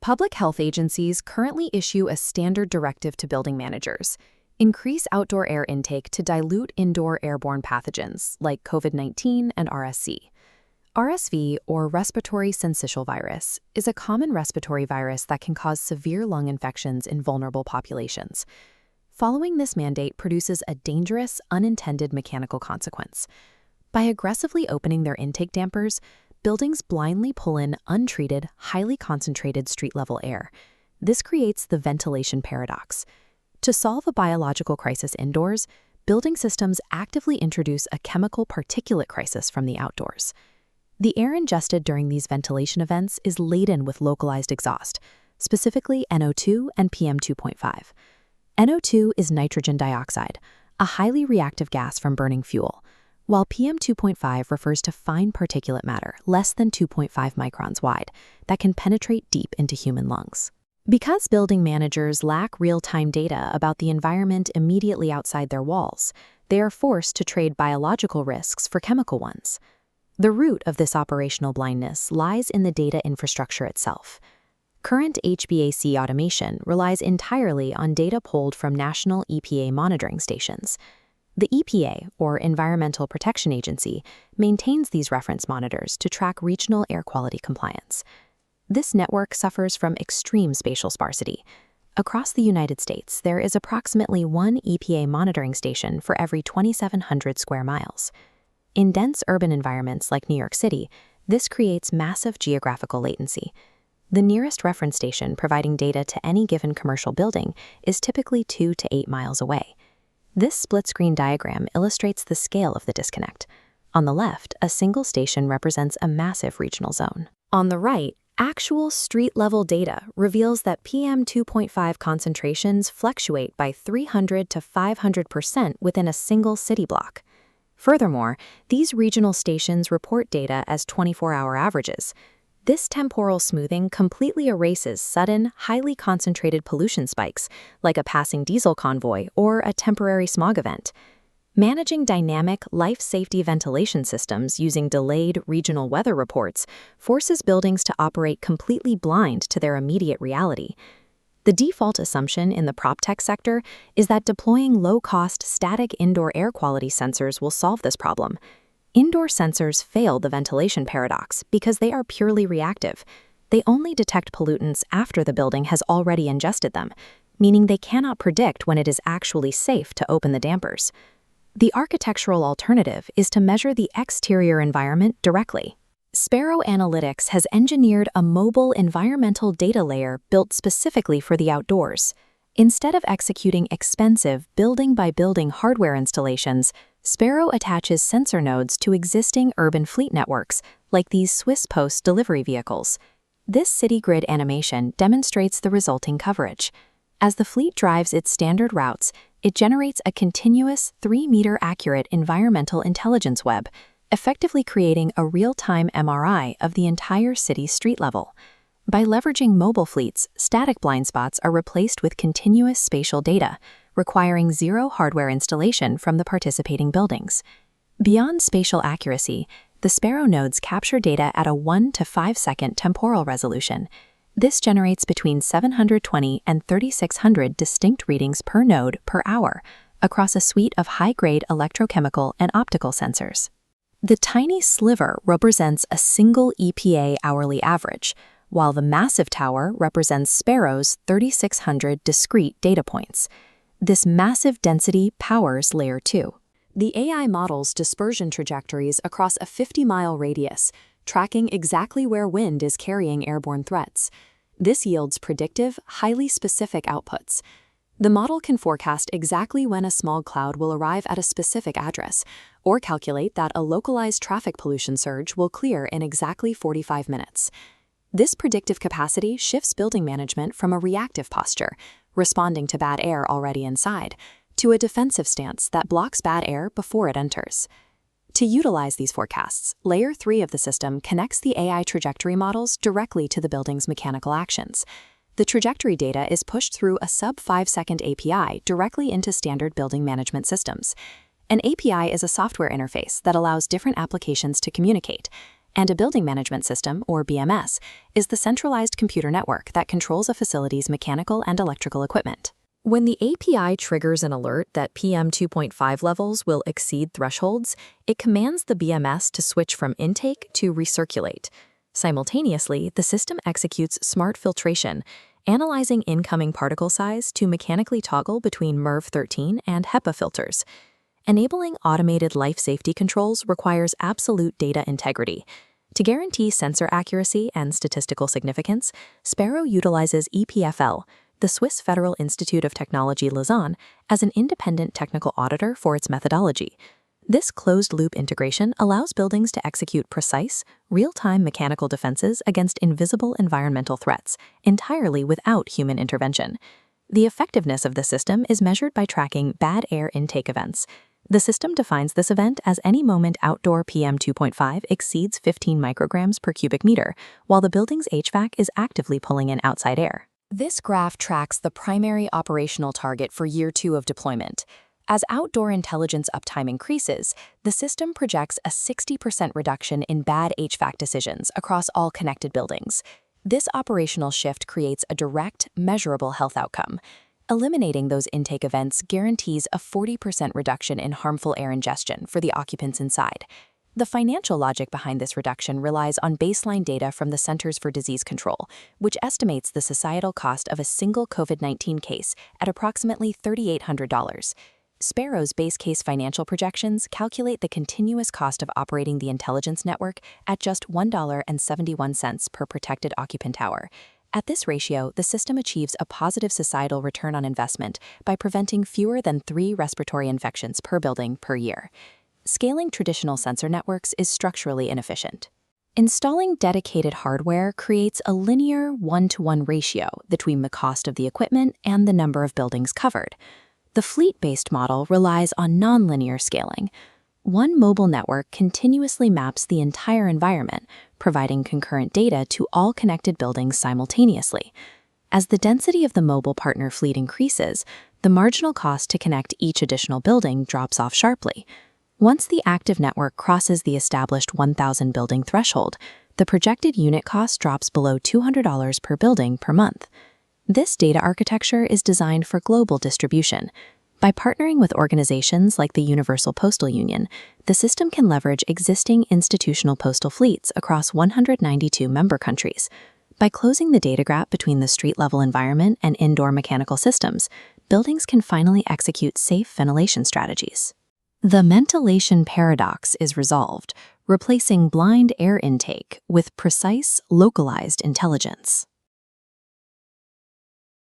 Public health agencies currently issue a standard directive to building managers: increase outdoor air intake to dilute indoor airborne pathogens like COVID-19 and RSV. RSV, or respiratory syncytial virus, is a common respiratory virus that can cause severe lung infections in vulnerable populations. Following this mandate produces a dangerous, unintended mechanical consequence. By aggressively opening their intake dampers, buildings blindly pull in untreated, highly concentrated street-level air. This creates the ventilation paradox. To solve a biological crisis indoors, building systems actively introduce a chemical particulate crisis from the outdoors. The air ingested during these ventilation events is laden with localized exhaust, specifically NO2 and PM2.5. NO2 is nitrogen dioxide, a highly reactive gas from burning fuel, while PM2.5 refers to fine particulate matter less than 2.5 microns wide that can penetrate deep into human lungs. Because building managers lack real-time data about the environment immediately outside their walls, they are forced to trade biological risks for chemical ones. The root of this operational blindness lies in the data infrastructure itself. Current HVAC automation relies entirely on data pulled from national EPA monitoring stations. The EPA, or Environmental Protection Agency, maintains these reference monitors to track regional air quality compliance. This network suffers from extreme spatial sparsity. Across the United States, there is approximately one EPA monitoring station for every 2,700 square miles. In dense urban environments like New York City, this creates massive geographical latency. The nearest reference station providing data to any given commercial building is typically 2 to 8 miles away. This split-screen diagram illustrates the scale of the disconnect. On the left, a single station represents a massive regional zone. On the right, actual street-level data reveals that PM2.5 concentrations fluctuate by 300 to 500% within a single city block. Furthermore, these regional stations report data as 24-hour averages. This temporal smoothing completely erases sudden, highly concentrated pollution spikes, like a passing diesel convoy or a temporary smog event. Managing dynamic, life-safety ventilation systems using delayed regional weather reports forces buildings to operate completely blind to their immediate reality. The default assumption in the PropTech sector is that deploying low-cost, static indoor air quality sensors will solve this problem. Indoor sensors fail the ventilation paradox because they are purely reactive. They only detect pollutants after the building has already ingested them, meaning they cannot predict when it is actually safe to open the dampers. The architectural alternative is to measure the exterior environment directly. Sparrow Analytics has engineered a mobile environmental data layer built specifically for the outdoors. Instead of executing expensive building-by-building hardware installations, Sparrow attaches sensor nodes to existing urban fleet networks, like these Swiss Post delivery vehicles. This city grid animation demonstrates the resulting coverage. As the fleet drives its standard routes, it generates a continuous 3-meter accurate environmental intelligence web, effectively creating a real-time MRI of the entire city's street level. By leveraging mobile fleets, static blind spots are replaced with continuous spatial data, requiring zero hardware installation from the participating buildings. Beyond spatial accuracy, the Sparrow nodes capture data at a 1 to 5 second temporal resolution. This generates between 720 and 3,600 distinct readings per node per hour across a suite of high-grade electrochemical and optical sensors. The tiny sliver represents a single EPA hourly average, while the massive tower represents Sparrow's 3,600 discrete data points. This massive density powers Layer 2. The AI models dispersion trajectories across a 50-mile radius, tracking exactly where wind is carrying airborne threats. This yields predictive, highly specific outputs. The model can forecast exactly when a smog cloud will arrive at a specific address, or calculate that a localized traffic pollution surge will clear in exactly 45 minutes. This predictive capacity shifts building management from a reactive posture, responding to bad air already inside, to a defensive stance that blocks bad air before it enters. To utilize these forecasts, Layer 3 of the system connects the AI trajectory models directly to the building's mechanical actions. The trajectory data is pushed through a sub-5-second API directly into standard building management systems. An API is a software interface that allows different applications to communicate. And a building management system, or BMS, is the centralized computer network that controls a facility's mechanical and electrical equipment. When the API triggers an alert that PM 2.5 levels will exceed thresholds, it commands the BMS to switch from intake to recirculate. Simultaneously, the system executes smart filtration, analyzing incoming particle size to mechanically toggle between MERV13 and HEPA filters. Enabling automated life safety controls requires absolute data integrity. To guarantee sensor accuracy and statistical significance, Sparrow utilizes EPFL, the Swiss Federal Institute of Technology Lausanne, as an independent technical auditor for its methodology. This closed-loop integration allows buildings to execute precise, real-time mechanical defenses against invisible environmental threats, entirely without human intervention. The effectiveness of the system is measured by tracking bad air intake events. The system defines this event as any moment outdoor PM 2.5 exceeds 15 micrograms per cubic meter, while the building's HVAC is actively pulling in outside air. This graph tracks the primary operational target for year 2 of deployment. As outdoor intelligence uptime increases, the system projects a 60% reduction in bad HVAC decisions across all connected buildings. This operational shift creates a direct, measurable health outcome. Eliminating those intake events guarantees a 40% reduction in harmful air ingestion for the occupants inside. The financial logic behind this reduction relies on baseline data from the Centers for Disease Control, which estimates the societal cost of a single COVID-19 case at approximately $3,800. Sparrow's base case financial projections calculate the continuous cost of operating the intelligence network at just $1.71 per protected occupant hour. At this ratio, the system achieves a positive societal return on investment by preventing fewer than 3 respiratory infections per building per year. Scaling traditional sensor networks is structurally inefficient. Installing dedicated hardware creates a linear 1-to-1 ratio between the cost of the equipment and the number of buildings covered. The fleet-based model relies on nonlinear scaling. One mobile network continuously maps the entire environment, providing concurrent data to all connected buildings simultaneously. As the density of the mobile partner fleet increases, the marginal cost to connect each additional building drops off sharply. Once the active network crosses the established 1,000 building threshold, the projected unit cost drops below $200 per building per month. This data architecture is designed for global distribution. By partnering with organizations like the Universal Postal Union, the system can leverage existing institutional postal fleets across 192 member countries. By closing the data gap between the street-level environment and indoor mechanical systems, buildings can finally execute safe ventilation strategies. The ventilation paradox is resolved, replacing blind air intake with precise, localized intelligence.